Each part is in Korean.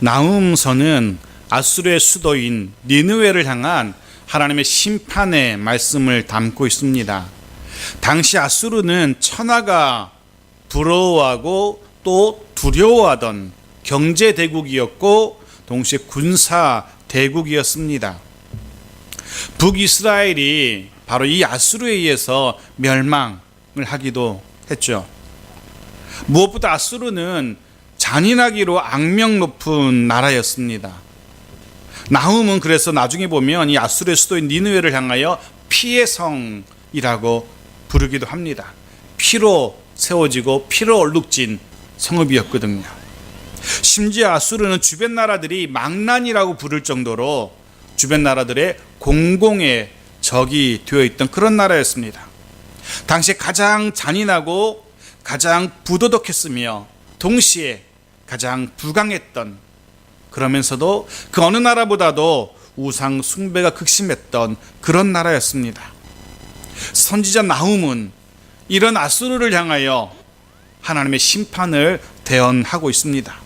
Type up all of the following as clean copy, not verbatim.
나훔서는 아수르의 수도인 니느웨를 향한 하나님의 심판의 말씀을 담고 있습니다. 당시 아수르는 천하가 부러워하고 또 두려워하던 경제 대국이었고 동시에 군사 대국이었습니다. 북이스라엘이 바로 이 아수르에 의해서 멸망을 하기도 했죠. 무엇보다 아수르는 잔인하기로 악명 높은 나라였습니다. 나훔은 그래서 나중에 보면 이 아수르의 수도인 니느웨를 향하여 피의 성이라고 부르기도 합니다. 피로 세워지고 피로 얼룩진 성읍이었거든요. 심지어 아수르는 주변 나라들이 망난이라고 부를 정도로 주변 나라들의 공공의 적이 되어 있던 그런 나라였습니다. 당시에 가장 잔인하고 가장 부도덕했으며 동시에 가장 부강했던, 그러면서도 그 어느 나라보다도 우상 숭배가 극심했던 그런 나라였습니다. 선지자 나훔은 이런 아수르를 향하여 하나님의 심판을 대언하고 있습니다.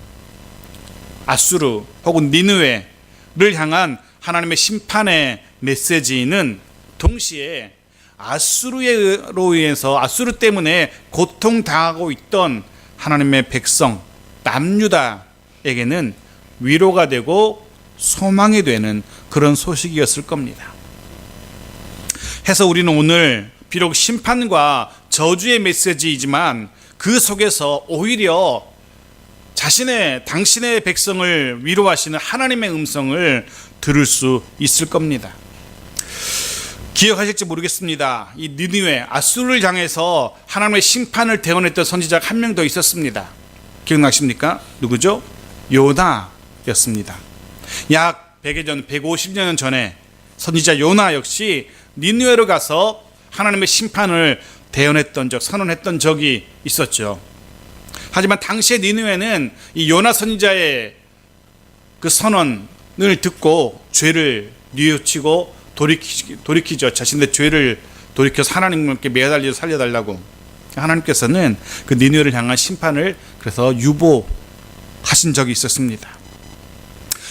아수르 혹은 니느웨를 향한 하나님의 심판의 메시지는 동시에 아수르로 인해서 아수르 때문에 고통당하고 있던 하나님의 백성 남유다에게는 위로가 되고 소망이 되는 그런 소식이었을 겁니다. 해서 우리는 오늘 비록 심판과 저주의 메시지이지만 그 속에서 오히려 당신의 백성을 위로하시는 하나님의 음성을 들을 수 있을 겁니다. 기억하실지 모르겠습니다. 이 니느웨 아수르를 향해서 하나님의 심판을 대언했던 선지자가 한 명 더 있었습니다. 기억나십니까? 누구죠? 요나였습니다. 약 100여 년, 150년 전에 선지자 요나 역시 니느웨로 가서 하나님의 심판을 대언했던 적, 선언했던 적이 있었죠. 하지만 당시의 니느웨는 이 요나 선지자의 그 선언을 듣고 죄를 뉘우치고 돌이키죠. 자신의 죄를 돌이켜서 하나님께 매달려 살려달라고. 하나님께서는 그 니느웨를 향한 심판을 그래서 유보하신 적이 있었습니다.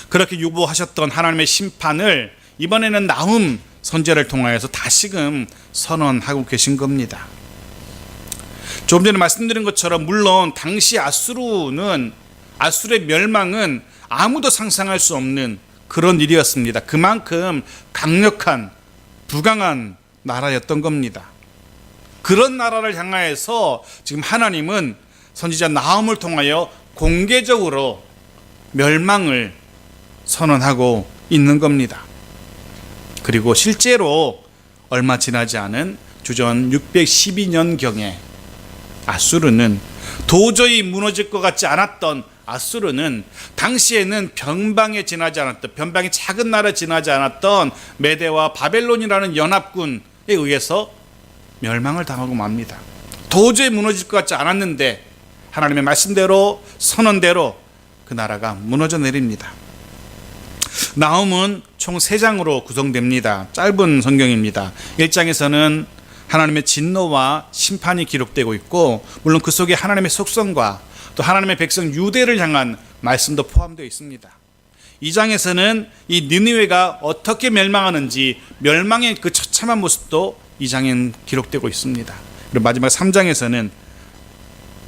그렇게 유보하셨던 하나님의 심판을 이번에는 나훔 선지자를 통하여서 다시금 선언하고 계신 겁니다. 조금 전에 말씀드린 것처럼 물론 당시 아수르의 멸망은 아무도 상상할 수 없는 그런 일이었습니다. 그만큼 강력한 부강한 나라였던 겁니다. 그런 나라를 향하여서 지금 하나님은 선지자 나훔을 통하여 공개적으로 멸망을 선언하고 있는 겁니다. 그리고 실제로 얼마 지나지 않은 주전 612년경에 아수르는 도저히 무너질 것 같지 않았던 아수르는 당시에는 변방이 작은 나라에 지나지 않았던 메대와 바벨론이라는 연합군에 의해서 멸망을 당하고 맙니다. 도저히 무너질 것 같지 않았는데 하나님의 말씀대로 선언대로 그 나라가 무너져 내립니다. 나훔은 총 3장으로 구성됩니다. 짧은 성경입니다. 1장에서는 하나님의 진노와 심판이 기록되고 있고 물론 그 속에 하나님의 속성과 또 하나님의 백성 유대를 향한 말씀도 포함되어 있습니다. 2장에서는 이 니느웨가 어떻게 멸망하는지 멸망의 그 처참한 모습도 2장엔 기록되고 있습니다. 그리고 마지막 3장에서는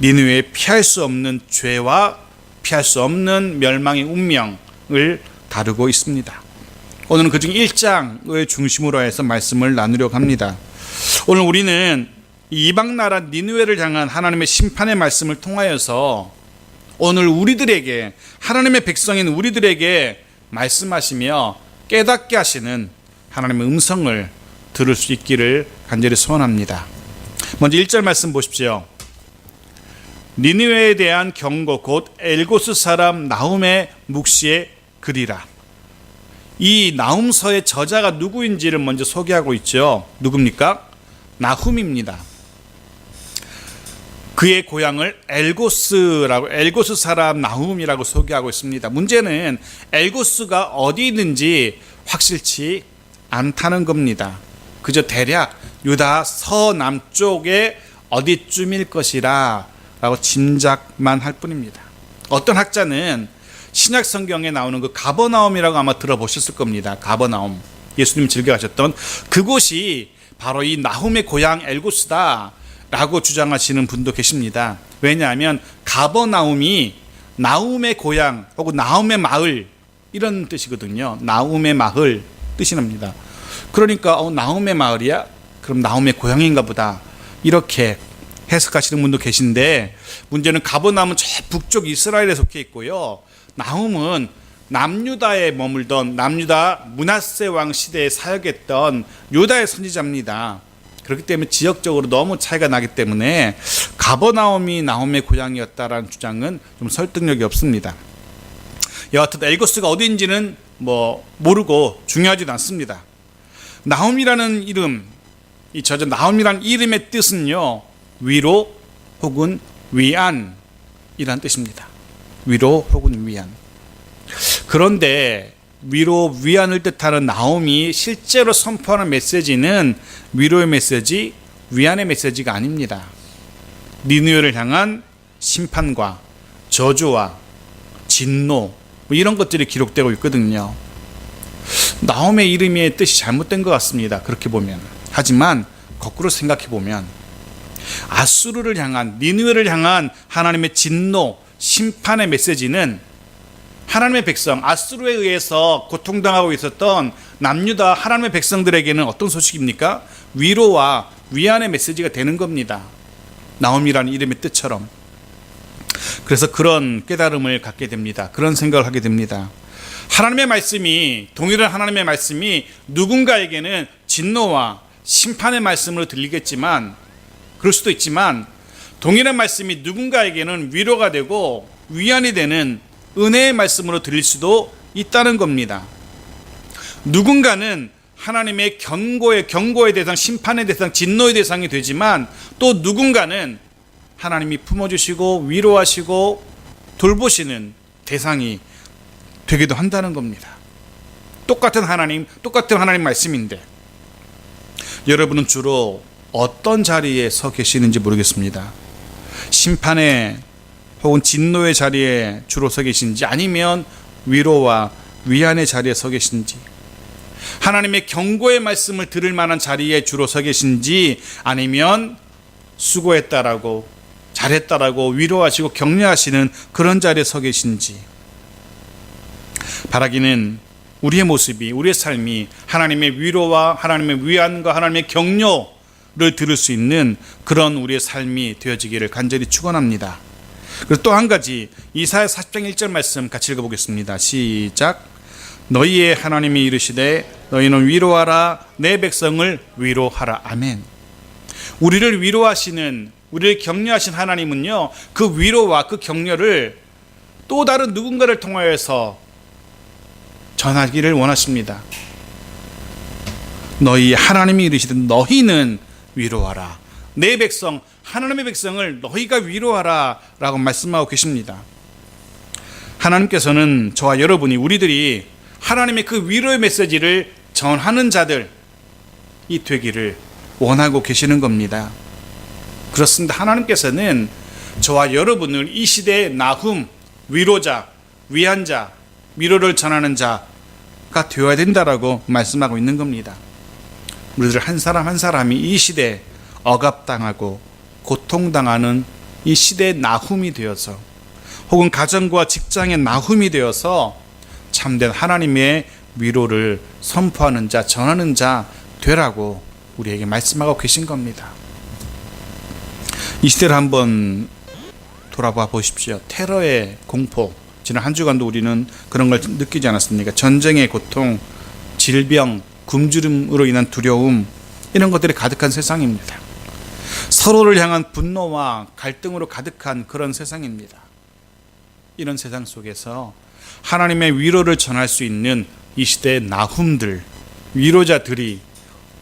니느웨의 피할 수 없는 죄와 피할 수 없는 멸망의 운명을 다루고 있습니다. 오늘은 그중 1장을 중심으로 해서 말씀을 나누려고 합니다. 오늘 우리는 이방 나라 니느웨를 향한 하나님의 심판의 말씀을 통하여서 오늘 우리들에게 하나님의 백성인 우리들에게 말씀하시며 깨닫게 하시는 하나님의 음성을 들을 수 있기를 간절히 소원합니다. 먼저 1절 말씀 보십시오. 니느웨에 대한 경고 곧 엘고스 사람 나훔의 묵시의 글이라. 이 나훔서의 저자가 누구인지를 먼저 소개하고 있죠. 누굽니까? 나훔입니다. 그의 고향을 엘고스 사람 나훔이라고 소개하고 있습니다. 문제는 엘고스가 어디 있는지 확실치 않다는 겁니다. 그저 대략 유다 서남쪽에 어디쯤일 것이라 라고 짐작만 할 뿐입니다. 어떤 학자는 신약 성경에 나오는 그 가버나움이라고 아마 들어보셨을 겁니다. 가버나움. 예수님 즐겨하셨던 그곳이 바로 이 나훔의 고향 엘고스다 라고 주장하시는 분도 계십니다. 왜냐하면 가버나움이 나훔의 고향 혹은 나훔의 마을 이런 뜻이거든요. 나훔의 마을 뜻이 납니다. 그러니까 나훔의 마을이야? 그럼 나훔의 고향인가 보다 이렇게 해석하시는 분도 계신데, 문제는 가버나움은 저 북쪽 이스라엘에 속해 있고요, 나훔은 남유다에 머물던 남유다 므낫세 왕 시대에 사역했던 유다의 선지자입니다. 그렇기 때문에 지역적으로 너무 차이가 나기 때문에 가버나움이 나훔의 고향이었다라는 주장은 좀 설득력이 없습니다. 여하튼 엘고스가 어디인지는 모르고 중요하지도 않습니다. 나훔이라는 이름, 이 나훔이라는 이름의 뜻은요, 위로 혹은 위안이란 뜻입니다. 위로 혹은 위안. 그런데 위로 위안을 뜻하는 나훔이 실제로 선포하는 메시지는 위로의 메시지, 위안의 메시지가 아닙니다. 니느웨를 향한 심판과 저주와 진노 이런 것들이 기록되고 있거든요. 나훔의 이름의 뜻이 잘못된 것 같습니다. 그렇게 보면. 하지만 거꾸로 생각해 보면 아수르를 향한, 니느웨를 향한 하나님의 진노, 심판의 메시지는 하나님의 백성, 아수르에 의해서 고통당하고 있었던 남유다 하나님의 백성들에게는 어떤 소식입니까? 위로와 위안의 메시지가 되는 겁니다. 나훔이라는 이름의 뜻처럼. 그래서 그런 깨달음을 갖게 됩니다. 그런 생각을 하게 됩니다. 하나님의 말씀이, 동일한 하나님의 말씀이 누군가에게는 진노와 심판의 말씀으로 들리겠지만, 그럴 수도 있지만, 동일한 말씀이 누군가에게는 위로가 되고 위안이 되는 은혜의 말씀으로 들릴 수도 있다는 겁니다. 누군가는 하나님의 경고의 대상, 심판의 대상, 진노의 대상이 되지만, 또 누군가는 하나님이 품어주시고 위로하시고 돌보시는 대상이 되기도 한다는 겁니다. 똑같은 하나님 말씀인데, 여러분은 주로 어떤 자리에 서 계시는지 모르겠습니다. 심판의 혹은 진노의 자리에 주로 서 계신지, 아니면 위로와 위안의 자리에 서 계신지, 하나님의 경고의 말씀을 들을 만한 자리에 주로 서 계신지, 아니면 수고했다라고, 잘했다라고 위로하시고 격려하시는 그런 자리에 서 계신지, 바라기는 우리의 모습이, 우리의 삶이 하나님의 위로와 하나님의 위안과 하나님의 격려를 들을 수 있는 그런 우리의 삶이 되어지기를 간절히 축원합니다. 그리고 또 한 가지, 이사야 40장 1절 말씀 같이 읽어보겠습니다. 시작. 너희의 하나님이 이르시되 너희는 위로하라, 내 백성을 위로하라. 아멘. 우리를 위로하시는, 우리를 격려하신 하나님은요, 그 위로와 그 격려를 또 다른 누군가를 통하여서 전하기를 원하십니다. 너희 하나님이 이르시되 너희는 위로하라, 내 백성, 하나님의 백성을 너희가 위로하라 라고 말씀하고 계십니다. 하나님께서는 저와 여러분이, 우리들이 하나님의 그 위로의 메시지를 전하는 자들이 되기를 원하고 계시는 겁니다. 그렇습니다. 하나님께서는 저와 여러분을 이 시대의 나훔, 위로자, 위안자, 위로를 전하는 자가 되어야 된다라고 말씀하고 있는 겁니다. 우리들 한 사람 한 사람이 이 시대에 억압당하고 고통당하는 이 시대의 나훔이 되어서, 혹은 가정과 직장의 나훔이 되어서 참된 하나님의 위로를 선포하는 자, 전하는 자 되라고 우리에게 말씀하고 계신 겁니다. 이 시대를 한번 돌아봐 보십시오. 테러의 공포, 지난 한 주간도 우리는 그런 걸 느끼지 않았습니까? 전쟁의 고통, 질병, 굶주림으로 인한 두려움, 이런 것들이 가득한 세상입니다. 서로를 향한 분노와 갈등으로 가득한 그런 세상입니다. 이런 세상 속에서 하나님의 위로를 전할 수 있는 이 시대의 나훔들, 위로자들이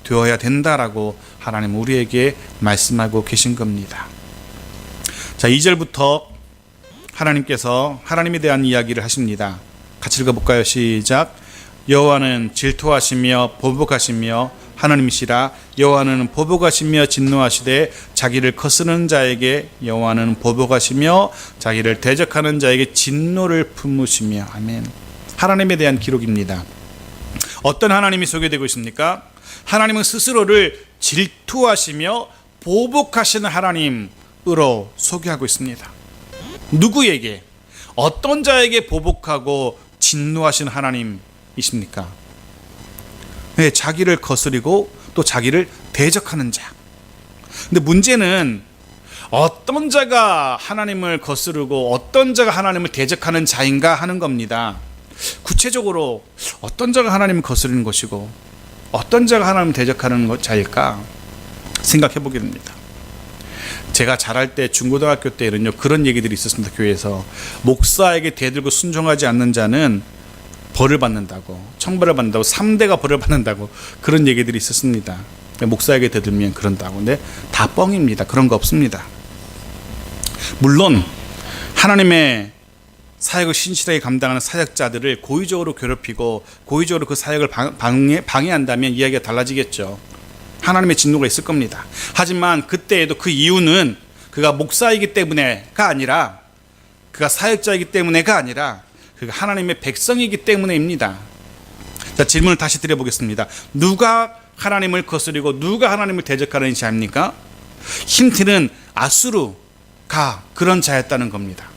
되어야 된다라고 하나님 우리에게 말씀하고 계신 겁니다. 자, 2절부터 하나님께서 하나님에 대한 이야기를 하십니다. 같이 읽어볼까요? 시작. 여호와는 질투하시며 보복하시며 하나님이시라. 여호와는 보복하시며 진노하시되 자기를 거스르는 자에게 여호와는 보복하시며 자기를 대적하는 자에게 진노를 품으시며. 아멘. 하나님에 대한 기록입니다. 어떤 하나님이 소개되고 있습니까? 하나님은 스스로를 질투하시며 보복하시는 하나님으로 소개하고 있습니다. 누구에게, 어떤 자에게 보복하고 진노하시는 하나님이십니까? 네, 자기를 거스리고 또 자기를 대적하는 자. 근데 문제는 어떤 자가 하나님을 거스르고 어떤 자가 하나님을 대적하는 자인가 하는 겁니다. 구체적으로 어떤 자가 하나님을 거스르는 것이고 어떤 자가 하나님을 대적하는 자일까 생각해 보게 됩니다. 제가 자랄 때 중고등학교 때는요, 그런 얘기들이 있었습니다. 교회에서 목사에게 대들고 순종하지 않는 자는 벌을 받는다고, 청벌을 받는다고, 3대가 벌을 받는다고, 그런 얘기들이 있었습니다. 목사에게 대들면 그런다고. 근데 다 뻥입니다. 그런 거 없습니다. 물론 하나님의 사역을 신실하게 감당하는 사역자들을 고의적으로 괴롭히고 고의적으로 그 사역을 방해한다면 이야기가 달라지겠죠. 하나님의 진노가 있을 겁니다. 하지만 그때에도 그 이유는 그가 목사이기 때문에가 아니라, 그가 사역자이기 때문에가 아니라 그가 하나님의 백성이기 때문에입니다. 자, 질문을 다시 드려보겠습니다. 누가 하나님을 거스리고 누가 하나님을 대적하는 자입니까? 힌트는 아수르가 그런 자였다는 겁니다.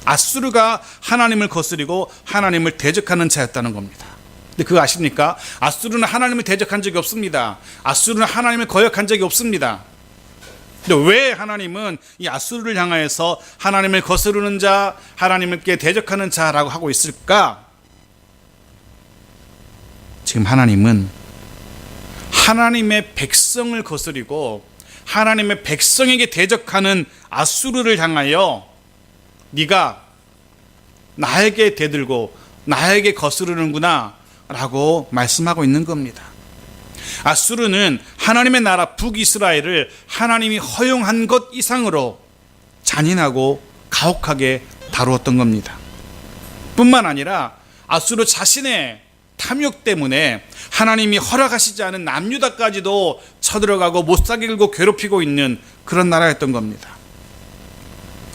아수르가 하나님을 거스리고 하나님을 대적하는 자였다는 겁니다. 근데 그거 아십니까? 아수르는 하나님을 대적한 적이 없습니다. 아수르는 하나님을 거역한 적이 없습니다. 근데 왜 하나님은 이 아수르를 향하여서 하나님을 거스르는 자, 하나님께 대적하는 자라고 하고 있을까? 지금 하나님은 하나님의 백성을 거스리고 하나님의 백성에게 대적하는 아수르를 향하여 네가 나에게 대들고 나에게 거스르는구나 라고 말씀하고 있는 겁니다. 아수르는 하나님의 나라 북이스라엘을 하나님이 허용한 것 이상으로 잔인하고 가혹하게 다루었던 겁니다. 뿐만 아니라 아수르 자신의 탐욕 때문에 하나님이 허락하시지 않은 남유다까지도 쳐들어가고 못살게 괴롭히고 있는 그런 나라였던 겁니다.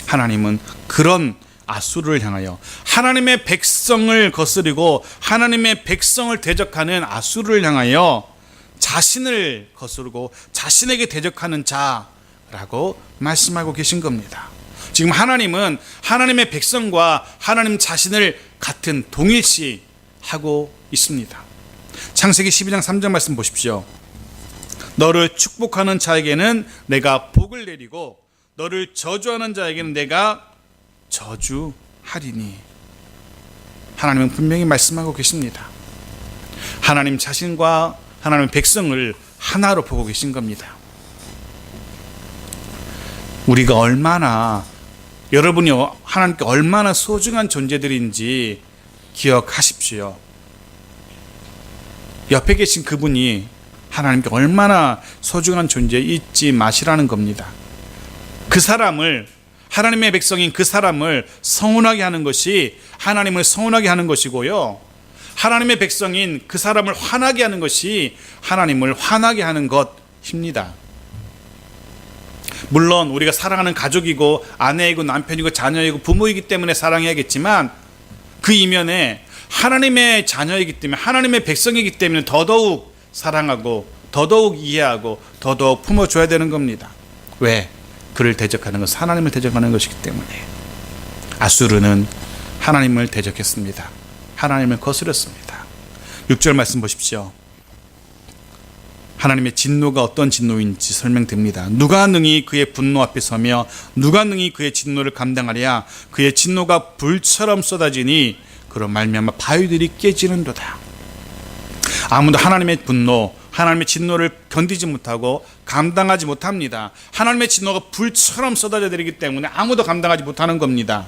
하나님은 그런 아수르를 향하여 하나님의 백성을 거스리고 하나님의 백성을 대적하는 아수르를 향하여 자신을 거스르고 자신에게 대적하는 자라고 말씀하고 계신 겁니다. 지금 하나님은 하나님의 백성과 하나님 자신을 같은 동일시하고 있습니다. 창세기 12장 3절 말씀 보십시오. 너를 축복하는 자에게는 내가 복을 내리고 너를 저주하는 자에게는 내가 저주하리니. 하나님은 분명히 말씀하고 계십니다. 하나님 자신과 하나님의 백성을 하나로 보고 계신 겁니다. 우리가 얼마나, 여러분이 하나님께 얼마나 소중한 존재들인지 기억하십시오. 옆에 계신 그분이 하나님께 얼마나 소중한 존재 잊지 마시라는 겁니다. 그 사람을, 하나님의 백성인 그 사람을 서운하게 하는 것이 하나님을 서운하게 하는 것이고요, 하나님의 백성인 그 사람을 화나게 하는 것이 하나님을 화나게 하는 것입니다. 물론 우리가 사랑하는 가족이고 아내이고 남편이고 자녀이고 부모이기 때문에 사랑해야겠지만 그 이면에 하나님의 자녀이기 때문에, 하나님의 백성이기 때문에 더더욱 사랑하고 더더욱 이해하고 더더욱 품어줘야 되는 겁니다. 왜? 그를 대적하는 것은 하나님을 대적하는 것이기 때문에. 아수르는 하나님을 대적했습니다. 하나님을 거스렸습니다. 6절 말씀 보십시오. 하나님의 진노가 어떤 진노인지 설명됩니다. 누가 능히 그의 분노 앞에 서며 누가 능히 그의 진노를 감당하랴. 그의 진노가 불처럼 쏟아지니 그로 말미암아 바위들이 깨지는도다. 아무도 하나님의 분노, 하나님의 진노를 견디지 못하고 감당하지 못합니다. 하나님의 진노가 불처럼 쏟아져 내리기 때문에 아무도 감당하지 못하는 겁니다.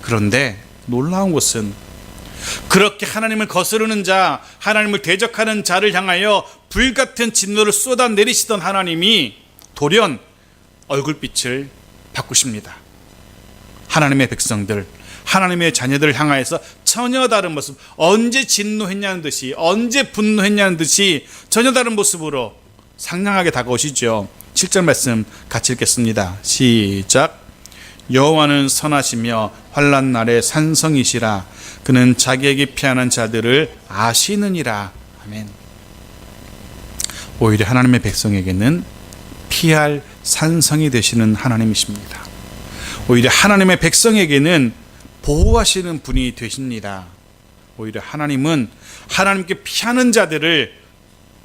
그런데 놀라운 것은 그렇게 하나님을 거스르는 자, 하나님을 대적하는 자를 향하여 불같은 진노를 쏟아내리시던 하나님이 돌연 얼굴빛을 바꾸십니다. 하나님의 백성들, 하나님의 자녀들을 향하여서 전혀 다른 모습, 언제 진노했냐는 듯이, 언제 분노했냐는 듯이 전혀 다른 모습으로 상냥하게 다가오시죠. 7절 말씀 같이 읽겠습니다. 시작. 여호와는 선하시며 환난 날에 산성이시라. 그는 자기에게 피하는 자들을 아시느니라. 아멘. 오히려 하나님의 백성에게는 피할 산성이 되시는 하나님이십니다. 오히려 하나님의 백성에게는 보호하시는 분이 되십니다. 오히려 하나님은 하나님께 피하는 자들을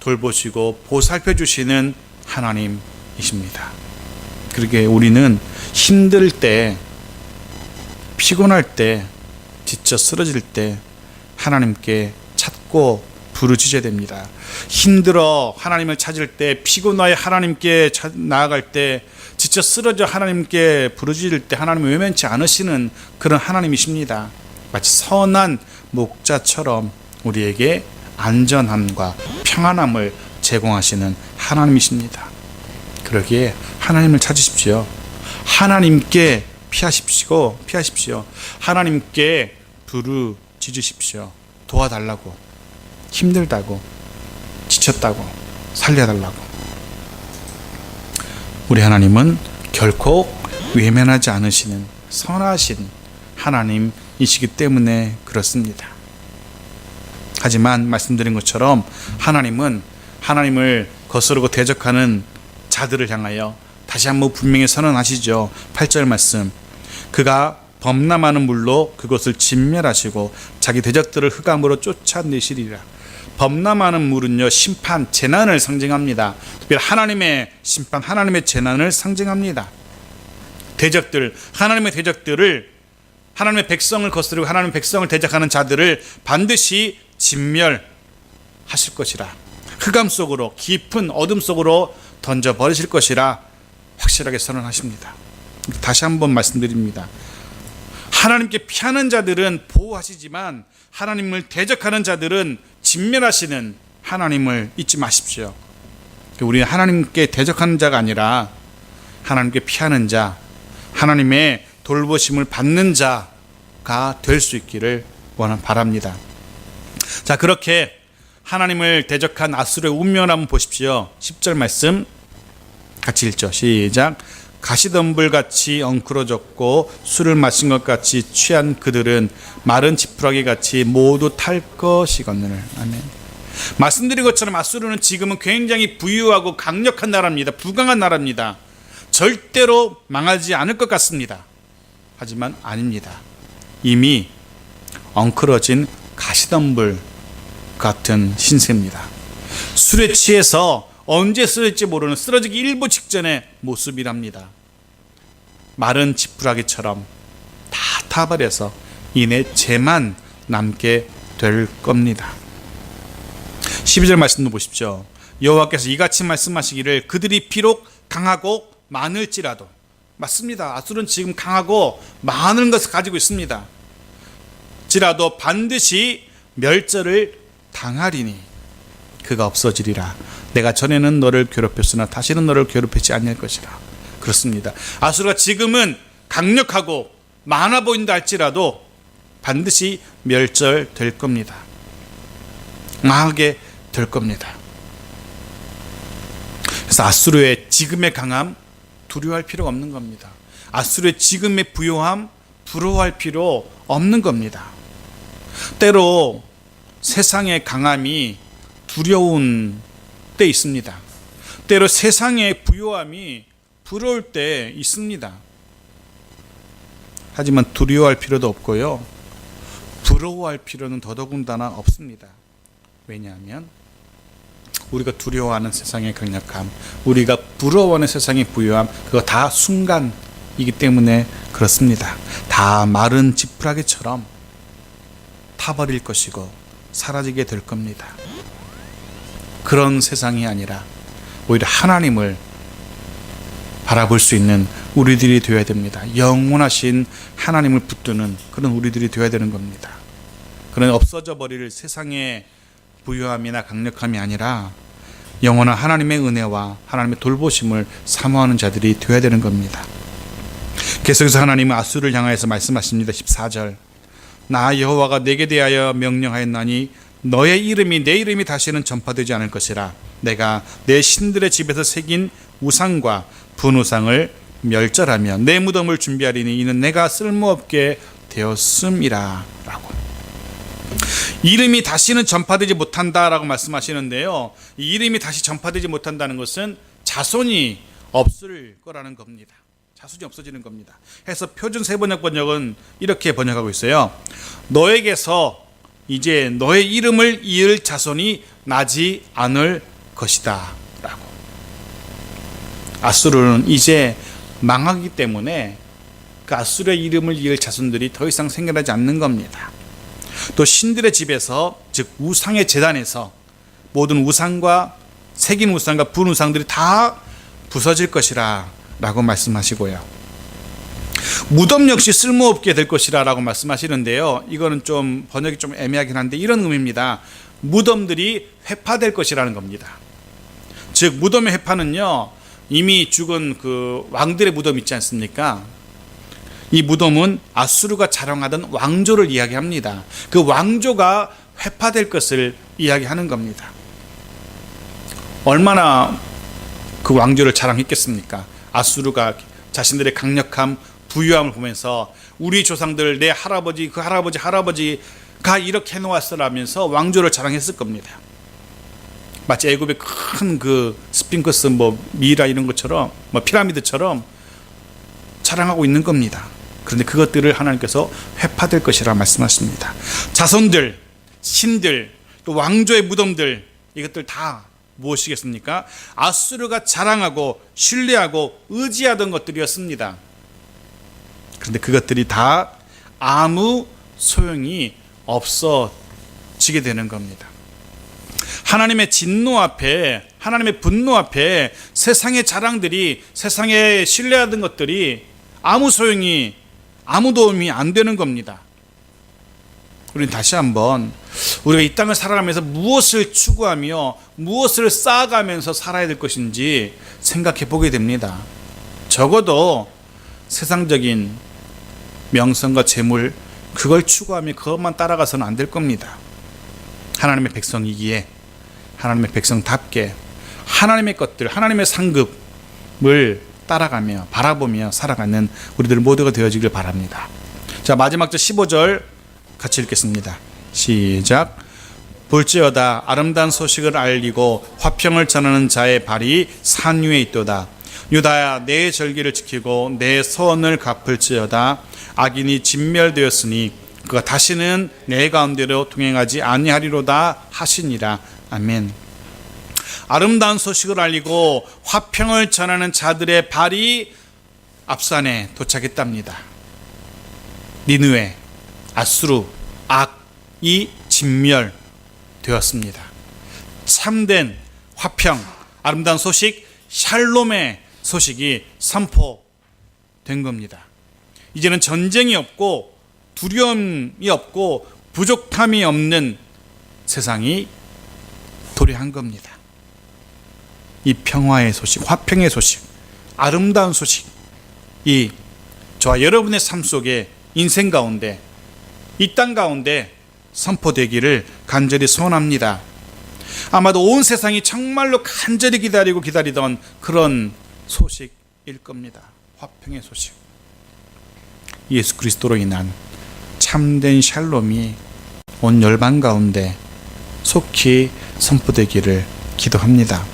돌보시고 보살펴 주시는 하나님이십니다. 그러게 우리는 힘들 때, 피곤할 때, 지쳐 쓰러질 때 하나님께 찾고 부르짖어야 됩니다. 힘들어 하나님을 찾을 때, 피곤하여 하나님께 나아갈 때, 지쳐 쓰러져 하나님께 부르짖을 때 하나님은 외면치 않으시는 그런 하나님이십니다. 마치 선한 목자처럼 우리에게 안전함과 평안함을 제공하시는 하나님이십니다. 그러기에 하나님을 찾으십시오. 하나님께 피하십시오. 하나님께 부르짖으십시오. 도와달라고, 힘들다고, 지쳤다고, 살려달라고. 우리 하나님은 결코 외면하지 않으시는 선하신 하나님이시기 때문에 그렇습니다. 하지만 말씀드린 것처럼 하나님은 하나님을 거스르고 대적하는 자들을 향하여 다시 한번 분명히 선언하시죠. 8절 말씀. 그가 범람하는 물로 그것을 진멸하시고 자기 대적들을 흑암으로 쫓아내시리라. 범람하는 물은요, 심판, 재난을 상징합니다. 특별히 하나님의 심판, 하나님의 재난을 상징합니다. 대적들, 하나님의 대적들을, 하나님의 백성을 거스르고 하나님의 백성을 대적하는 자들을 반드시 진멸하실 것이라. 흑암 속으로, 깊은 어둠 속으로 던져버리실 것이라 확실하게 선언하십니다. 다시 한번 말씀드립니다. 하나님께 피하는 자들은 보호하시지만 하나님을 대적하는 자들은 진멸하시는 하나님을 잊지 마십시오. 우리는 하나님께 대적하는 자가 아니라 하나님께 피하는 자, 하나님의 돌보심을 받는 자가 될 수 있기를 바랍니다. 자, 그렇게 하나님을 대적한 아수르의 운명을 한번 보십시오. 10절 말씀 같이 읽죠. 시작. 가시덤불같이 엉클어졌고 술을 마신 것 같이 취한 그들은 마른 지푸라기 같이 모두 탈 것이거늘. 아멘. 말씀드린 것처럼 아수르는 지금은 굉장히 부유하고 강력한 나라입니다. 부강한 나라입니다. 절대로 망하지 않을 것 같습니다. 하지만 아닙니다. 이미 엉클어진 가시덤불 같은 신세입니다. 술에 취해서 언제 쓰러질지 모르는 쓰러지기 일부 직전의 모습이랍니다. 마른 지푸라기처럼 다 타버려서 이내 재만 남게 될 겁니다. 12절 말씀도 보십시오. 여호와께서 이같이 말씀하시기를 그들이 비록 강하고 많을지라도, 맞습니다. 아수르는 지금 강하고 많은 것을 가지고 있습니다. 지라도 반드시 멸절을 당하리니 그가 없어지리라. 내가 전에는 너를 괴롭혔으나 다시는 너를 괴롭히지 아니할 것이라. 그렇습니다. 아수르가 지금은 강력하고 많아 보인다 할지라도 반드시 멸절될 겁니다. 망하게 될 겁니다. 그래서 아수르의 지금의 강함 두려워할 필요가 없는 겁니다. 아수르의 지금의 부요함 부러워할 필요 없는 겁니다. 때로 세상의 강함이 두려운 때 있습니다. 때로 세상의 부요함이 부러울 때 있습니다. 하지만 두려워할 필요도 없고요, 부러워할 필요는 더더군다나 없습니다. 왜냐하면 우리가 두려워하는 세상의 강력함, 우리가 부러워하는 세상의 부요함, 그거 다 순간이기 때문에 그렇습니다. 다 마른 지푸라기처럼 타버릴 것이고 사라지게 될 겁니다. 그런 세상이 아니라 오히려 하나님을 바라볼 수 있는 우리들이 되어야 됩니다. 영원하신 하나님을 붙드는 그런 우리들이 되어야 되는 겁니다. 그런 없어져 버릴 세상의 부유함이나 강력함이 아니라 영원한 하나님의 은혜와 하나님의 돌보심을 사모하는 자들이 되어야 되는 겁니다. 계속해서 하나님은 아수르를 향하여서 말씀하십니다. 14절. 나 여호와가 내게 대하여 명령하였나니 너의 이름이 내 이름이 다시는 전파되지 않을 것이라. 내가 내 신들의 집에서 새긴 우상과 분우상을 멸절하며 내 무덤을 준비하리니 이는 내가 쓸모없게 되었음이라. 라고. 이름이 다시는 전파되지 못한다라고 말씀하시는데요, 이 이름이 다시 전파되지 못한다는 것은 자손이 없을 거라는 겁니다. 자손이 없어지는 겁니다. 해서 표준 세번역 번역은 이렇게 번역하고 있어요. 너에게서 이제 너의 이름을 이을 자손이 나지 않을 것이다 라고. 아수르는 이제 망하기 때문에 그 아수르의 이름을 이을 자손들이 더 이상 생겨나지 않는 겁니다. 또 신들의 집에서, 즉 우상의 제단에서 모든 우상과 새긴 우상과 분우상들이 다 부서질 것이라 라고 말씀하시고요. 무덤 역시 쓸모없게 될 것이라 라고 말씀하시는데요, 이거는 좀 번역이 좀 애매하긴 한데 이런 의미입니다. 무덤들이 회파될 것이라는 겁니다. 즉 무덤의 회파는요, 이미 죽은 그 왕들의 무덤 있지 않습니까? 이 무덤은 아수르가 자랑하던 왕조를 이야기합니다. 그 왕조가 회파될 것을 이야기하는 겁니다. 얼마나 그 왕조를 자랑했겠습니까? 아수르가 자신들의 강력함, 부유함을 보면서 우리 조상들, 내 할아버지, 그 할아버지가 이렇게 해놓았어라면서 왕조를 자랑했을 겁니다. 마치 애굽의 큰 그 스핑크스, 미라 이런 것처럼, 피라미드처럼 자랑하고 있는 겁니다. 그런데 그것들을 하나님께서 회파될 것이라 말씀하십니다. 자손들, 신들, 또 왕조의 무덤들, 이것들 다 무엇이겠습니까? 아수르가 자랑하고 신뢰하고 의지하던 것들이었습니다. 그런데 그것들이 다 아무 소용이 없어지게 되는 겁니다. 하나님의 진노 앞에, 하나님의 분노 앞에 세상의 자랑들이, 세상에 신뢰하던 것들이 아무 소용이, 아무 도움이 안 되는 겁니다. 우리는 다시 한번 우리가 이 땅을 살아가면서 무엇을 추구하며 무엇을 쌓아가면서 살아야 될 것인지 생각해 보게 됩니다. 적어도 세상적인 명성과 재물, 그걸 추구하며 그것만 따라가서는 안 될 겁니다. 하나님의 백성이기에 하나님의 백성답게 하나님의 것들, 하나님의 상급을 따라가며 바라보며 살아가는 우리들 모두가 되어지길 바랍니다. 자, 마지막 절 15절 같이 읽겠습니다. 시작. 볼지어다 아름다운 소식을 알리고 화평을 전하는 자의 발이 산 위에 있도다. 유다야, 내 절기를 지키고 내 서원을 갚을지어다. 악인이 진멸되었으니 그가 다시는 내 가운데로 동행하지 아니하리로다 하시니라. 아멘. 아름다운 소식을 알리고 화평을 전하는 자들의 발이 앞산에 도착했답니다. 니느웨, 아수르, 악이 진멸되었습니다. 참된 화평, 아름다운 소식, 샬롬의 소식이 선포된 겁니다. 이제는 전쟁이 없고 두려움이 없고 부족함이 없는 세상이 도래한 겁니다. 이 평화의 소식, 화평의 소식, 아름다운 소식이 저와 여러분의 삶 속에, 인생 가운데, 이 땅 가운데 선포되기를 간절히 소원합니다. 아마도 온 세상이 정말로 간절히 기다리던 그런 소식일 겁니다. 화평의 소식. 예수 그리스도로 인한 참된 샬롬이 온 열방 가운데 속히 선포되기를 기도합니다.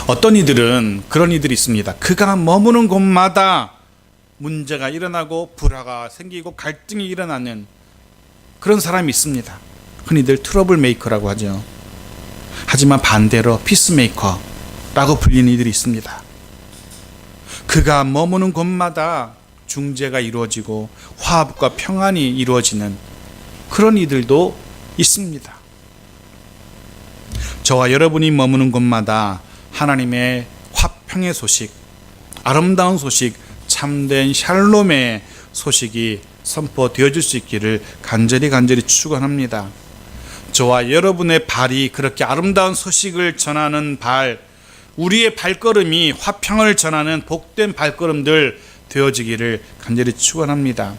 어떤 이들은 그런 이들이 있습니다. 그가 머무는 곳마다 문제가 일어나고 불화가 생기고 갈등이 일어나는 그런 사람이 있습니다. 흔히들 트러블 메이커라고 하죠. 하지만 반대로 피스메이커라고 불리는 이들이 있습니다. 그가 머무는 곳마다 중재가 이루어지고 화합과 평안이 이루어지는 그런 이들도 있습니다. 저와 여러분이 머무는 곳마다 하나님의 화평의 소식, 아름다운 소식, 참된 샬롬의 소식이 선포되어질 수 있기를 간절히 축원합니다. 저와 여러분의 발이 그렇게 아름다운 소식을 전하는 발, 우리의 발걸음이 화평을 전하는 복된 발걸음들 되어지기를 간절히 축원합니다.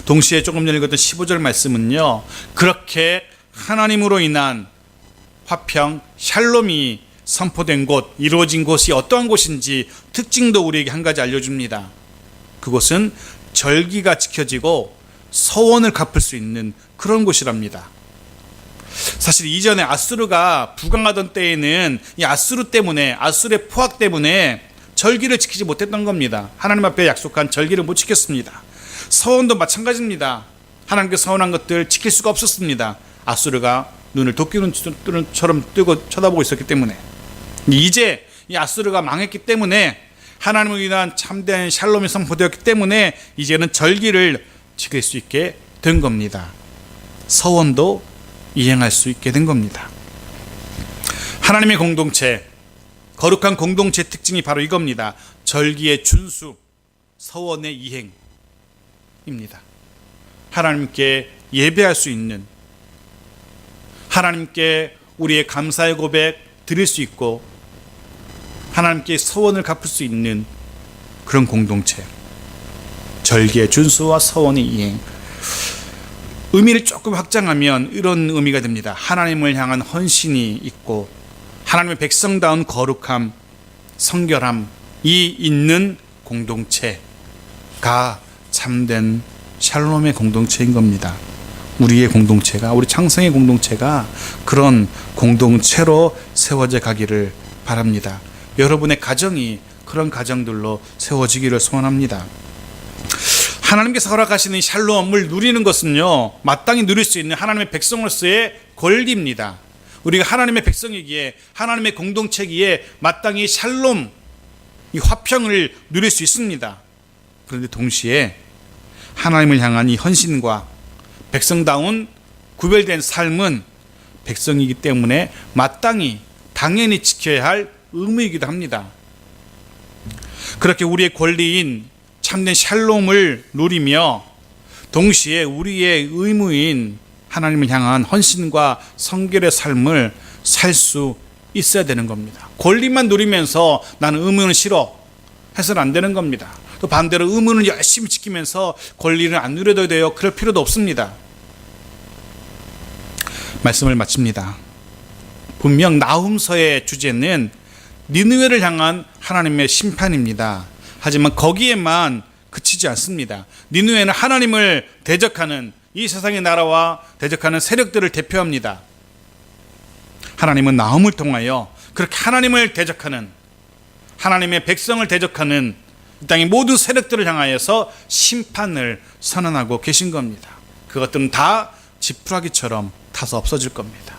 동시에 조금 전에 읽었던 15절 말씀은요, 그렇게 하나님으로 인한 화평, 샬롬이 선포된 곳, 이루어진 곳이 어떠한 곳인지 특징도 우리에게 한 가지 알려줍니다. 그곳은 절기가 지켜지고 서원을 갚을 수 있는 그런 곳이랍니다. 사실 이전에 아수르가 부강하던 때에는 이 아수르 때문에, 아수르의 포악 때문에 절기를 지키지 못했던 겁니다. 하나님 앞에 약속한 절기를 못 지켰습니다. 서원도 마찬가지입니다. 하나님께 서원한 것들 지킬 수가 없었습니다. 아수르가 눈을 도끼눈처럼 뜨고 쳐다보고 있었기 때문에. 이제 이 아수르가 망했기 때문에, 하나님을 위한 참된 샬롬이 선포되었기 때문에 이제는 절기를 지킬 수 있게 된 겁니다. 서원도 이행할 수 있게 된 겁니다. 하나님의 공동체, 거룩한 공동체 특징이 바로 이겁니다. 절기의 준수, 서원의 이행입니다. 하나님께 예배할 수 있는, 하나님께 우리의 감사의 고백 드릴 수 있고, 하나님께 서원을 갚을 수 있는 그런 공동체, 절기의 준수와 서원의 이행. 의미를 조금 확장하면 이런 의미가 됩니다. 하나님을 향한 헌신이 있고, 하나님의 백성다운 거룩함, 성결함이 있는 공동체가 참된 샬롬의 공동체인 겁니다. 우리의 공동체가, 우리 창성의 공동체가 그런 공동체로 세워져 가기를 바랍니다. 여러분의 가정이 그런 가정들로 세워지기를 소원합니다. 하나님께서 허락하시는 샬롬을 누리는 것은요, 마땅히 누릴 수 있는 하나님의 백성으로서의 권리입니다. 우리가 하나님의 백성이기에, 하나님의 공동체기에 마땅히 샬롬, 이 화평을 누릴 수 있습니다. 그런데 동시에 하나님을 향한 이 헌신과 백성다운 구별된 삶은 백성이기 때문에 마땅히 당연히 지켜야 할 의무이기도 합니다. 그렇게 우리의 권리인 참된 샬롬을 누리며 동시에 우리의 의무인 하나님을 향한 헌신과 성결의 삶을 살 수 있어야 되는 겁니다. 권리만 누리면서 나는 의무는 싫어 해서는 안 되는 겁니다. 또 반대로 의무는 열심히 지키면서 권리를 안 누려도 돼요. 그럴 필요도 없습니다. 말씀을 마칩니다. 분명 나훔서의 주제는 니느웨를 향한 하나님의 심판입니다. 하지만 거기에만 그치지 않습니다. 니느웨는 하나님을 대적하는, 이 세상의 나라와 대적하는 세력들을 대표합니다. 하나님은 나훔을 통하여 그렇게 하나님을 대적하는, 하나님의 백성을 대적하는 이 땅의 모든 세력들을 향하여서 심판을 선언하고 계신 겁니다. 그것들은 다 지푸라기처럼 타서 없어질 겁니다.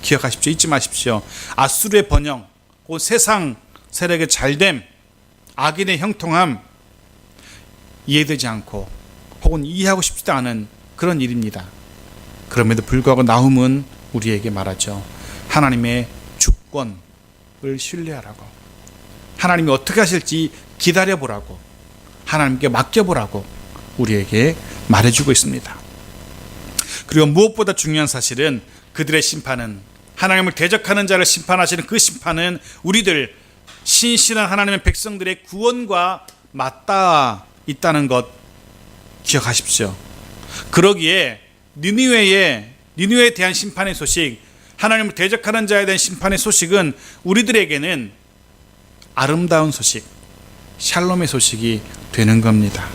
기억하십시오. 잊지 마십시오. 아수르의 번영, 그 세상 세력의 잘됨, 악인의 형통함, 이해되지 않고 혹은 이해하고 싶지도 않은 그런 일입니다. 그럼에도 불구하고 나훔은 우리에게 말하죠. 하나님의 주권을 신뢰하라고, 하나님이 어떻게 하실지 기다려보라고, 하나님께 맡겨보라고 우리에게 말해주고 있습니다. 그리고 무엇보다 중요한 사실은 그들의 심판은, 하나님을 대적하는 자를 심판하시는 그 심판은 우리들 신실한 하나님의 백성들의 구원과 맞닿아 있다는 것 기억하십시오. 그러기에 니느웨에 대한 심판의 소식, 하나님을 대적하는 자에 대한 심판의 소식은 우리들에게는 아름다운 소식, 샬롬의 소식이 되는 겁니다.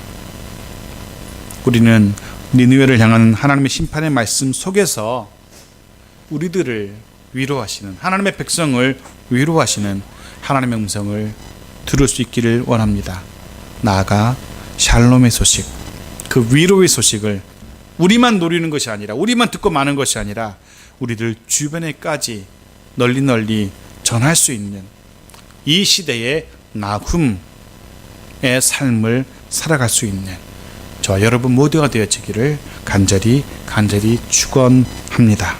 우리는 니느웨를 향한 하나님의 심판의 말씀 속에서 우리들을 위로하시는, 하나님의 백성을 위로하시는 하나님의 음성을 들을 수 있기를 원합니다. 나아가 샬롬의 소식, 그 위로의 소식을 우리만 노리는 것이 아니라, 우리만 듣고 마는 것이 아니라 우리들 주변에까지 널리 전할 수 있는 이 시대의 나훔의 삶을 살아갈 수 있는 저와 여러분 모두가 되어지기를 간절히 축원합니다.